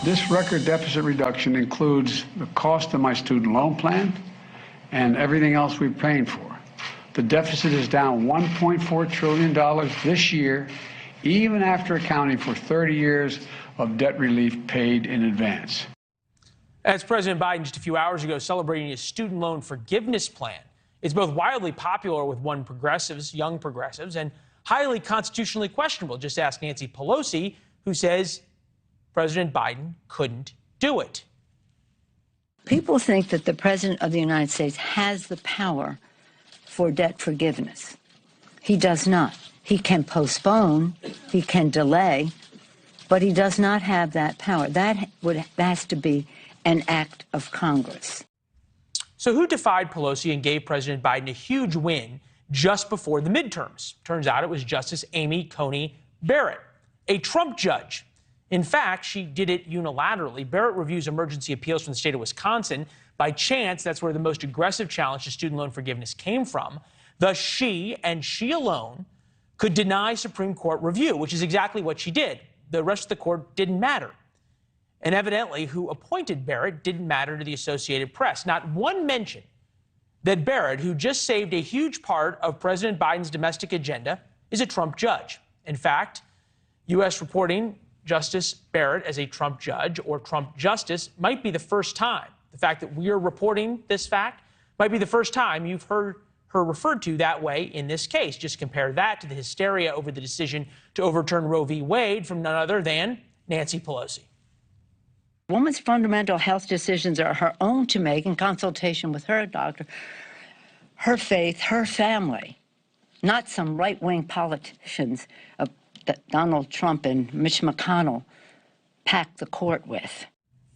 This record deficit reduction includes the cost of my student loan plan and everything else we're paying for. The deficit is down $1.4 trillion this year, even after accounting for 30 years of debt relief paid in advance. As President Biden just a few hours ago celebrating his student loan forgiveness plan, it's both wildly popular with young progressives, and highly constitutionally questionable. Just ask Nancy Pelosi, who says President Biden couldn't do it. People think that the President of the United States has the power for debt forgiveness. He does not. He can postpone, he can delay, but he does not have that power. That has to be an act of Congress. So who defied Pelosi and gave President Biden a huge win just before the midterms? Turns out it was Justice Amy Coney Barrett, a Trump judge. In fact, she did it unilaterally. Barrett reviews emergency appeals from the state of Wisconsin. By chance, that's where the most aggressive challenge to student loan forgiveness came from. Thus, she and she alone could deny Supreme Court review, which is exactly what she did. The rest of the court didn't matter. And evidently, who appointed Barrett didn't matter to the Associated Press. Not one mention that Barrett, who just saved a huge part of President Biden's domestic agenda, is a Trump judge. In fact, U.S. reporting Justice Barrett as a Trump judge or Trump justice might be the first time. The fact that we are reporting this fact might be the first time you've heard her referred to that way in this case. Just compare that to the hysteria over the decision to overturn Roe v. Wade from none other than Nancy Pelosi. A woman's fundamental health decisions are her own to make in consultation with her doctor, her faith, her family, not some right-wing politicians that Donald Trump and Mitch McConnell packed the court with.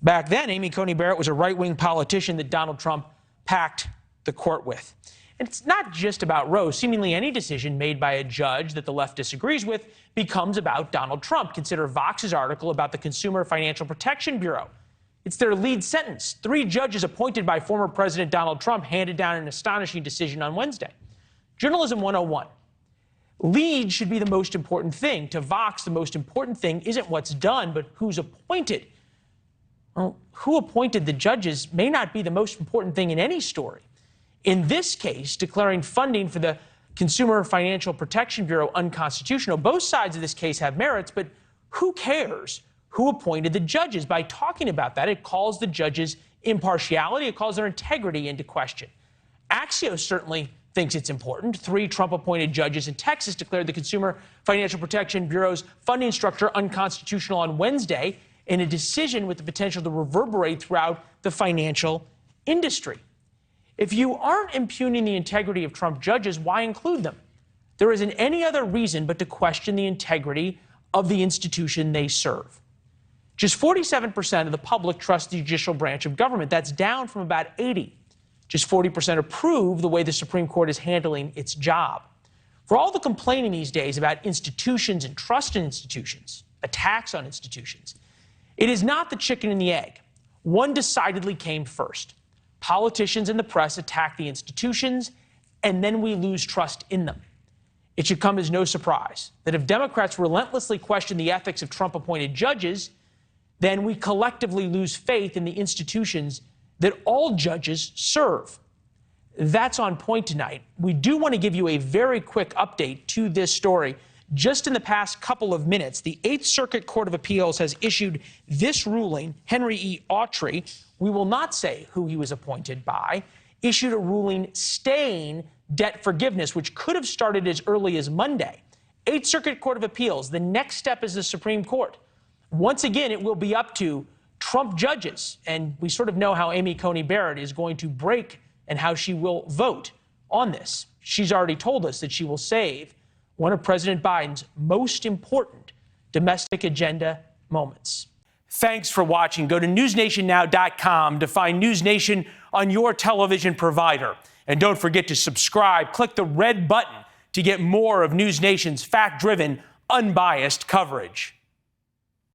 Back then, Amy Coney Barrett was a right-wing politician that Donald Trump packed the court with. And it's not just about Roe. Seemingly any decision made by a judge that the left disagrees with becomes about Donald Trump. Consider Vox's article about the Consumer Financial Protection Bureau. It's their lead sentence. 3 judges appointed by former President Donald Trump handed down an astonishing decision on Wednesday. Journalism 101. Lead should be the most important thing. To Vox, the most important thing isn't what's done, but who's appointed. Well, who appointed the judges may not be the most important thing in any story. In this case, declaring funding for the Consumer Financial Protection Bureau unconstitutional. Both sides of this case have merits, but who cares who appointed the judges? By talking about that, it calls the judges' impartiality, it calls their integrity into question. Axios certainly thinks it's important. 3 Trump-appointed judges in Texas declared the Consumer Financial Protection Bureau's funding structure unconstitutional on Wednesday in a decision with the potential to reverberate throughout the financial industry. If you aren't impugning the integrity of Trump judges, why include them? There isn't any other reason but to question the integrity of the institution they serve. Just 47% of the public trust the judicial branch of government. That's down from about 80%. Just 40% approve the way the Supreme Court is handling its job. For all the complaining these days about institutions and trust in institutions, attacks on institutions, it is not the chicken and the egg. One decidedly came first. Politicians and the press attack the institutions, and then we lose trust in them. It should come as no surprise that if Democrats relentlessly question the ethics of Trump-appointed judges, then we collectively lose faith in the institutions that all judges serve. That's on point tonight. We do want to give you a very quick update to this story. Just in the past couple of minutes, the 8th Circuit Court of Appeals has issued this ruling. Henry E. Autry, we will not say who he was appointed by, issued a ruling staying debt forgiveness, which could have started as early as Monday. 8th Circuit Court of Appeals, the next step is the Supreme Court. Once again, it will be up to Trump judges, and we sort of know how Amy Coney Barrett is going to break and how she will vote on this. She's already told us that she will save one of President Biden's most important domestic agenda moments. Thanks for watching. Go to newsnationnow.com to find News Nation on your television provider. And don't forget to subscribe. Click the red button to get more of News Nation's fact-driven, unbiased coverage.